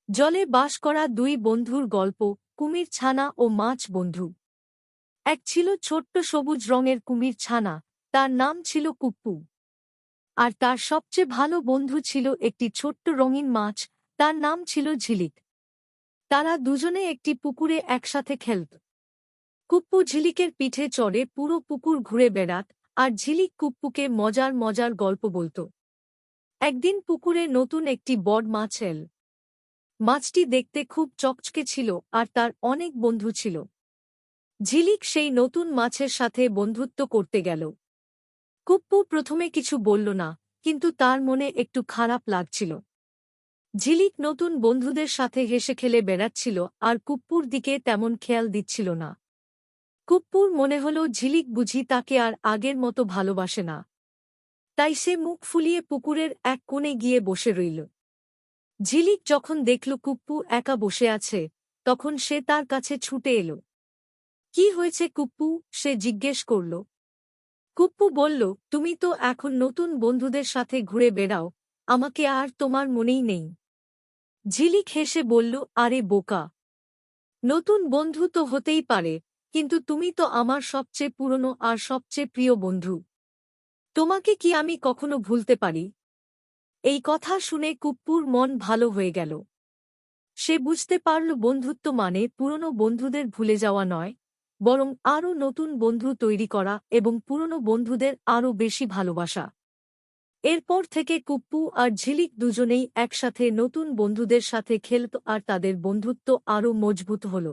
জলে বাস করা দুই বন্ধুর গল্প। কুমির ছানা ও মাছ বন্ধু। এক ছিল ছোট্ট সবুজ রঙের কুমির ছানা, তার নাম ছিল কুপ্পু। আর তার সবচেয়ে ভালো বন্ধু ছিল একটি ছোট্ট রঙিন মাছ, তার নাম ছিল ঝিলিক। তারা দুজনে একটি পুকুরে একসাথে খেলত। কুপ্পু ঝিলিকের পিঠে চড়ে পুরো পুকুর ঘুরে বেড়াত, আর ঝিলিক কুপ্পুকে মজার মজার গল্প বলত। একদিন পুকুরে নতুন একটি বড় মাছ এল। মাছটি দেখতে খুব চকচকে ছিল আর তার অনেক বন্ধু ছিল। ঝিলিক সেই নতুন মাছের সাথে বন্ধুত্ব করতে গেল। কুপ্পু প্রথমে কিছু বলল না, কিন্তু তার মনে একটু খারাপ লাগছিল। ঝিলিক নতুন বন্ধুদের সাথে হেসে খেলে বেড়াচ্ছিল আর কুপ্পুর দিকে তেমন খেয়াল দিচ্ছিল না। কুপ্পুর মনে হল ঝিলিক বুঝি তাকে আর আগের মতো ভালোবাসে না। তাই সে মুখ ফুলিয়ে পুকুরের এক কোণে গিয়ে বসে রইল। ঝিলিক যখন দেখল কুপ্পু একা বসে আছে, তখন সে তার কাছে ছুটে এল। কি হয়েছে কুপ্পু, সে জিজ্ঞেস করল। কুপ্পু বলল, তুমি তো এখন নতুন বন্ধুদের সাথে ঘুরে বেড়াও, আমাকে আর তোমার মনেই নেই। ঝিলিক হেসে বলল, আরে বোকা, নতুন বন্ধু তো হতেই পারে, কিন্তু তুমি তো আমার সবচেয়ে পুরনো আর সবচেয়ে প্রিয় বন্ধু। তোমাকে কি আমি কখনো ভুলতে পারি? এই কথা শুনে কুপ্পুর মন ভালো হয়ে গেল। সে বুঝতে পারল বন্ধুত্ব মানে পুরনো বন্ধুদের ভুলে যাওয়া নয়, বরং আরও নতুন বন্ধু তৈরি করা এবং পুরনো বন্ধুদের আরও বেশি ভালোবাসা। এরপর থেকে কুপ্পু আর ঝিলিক দুজনেই একসাথে নতুন বন্ধুদের সাথে খেলত আর তাদের বন্ধুত্ব আরও মজবুত হল।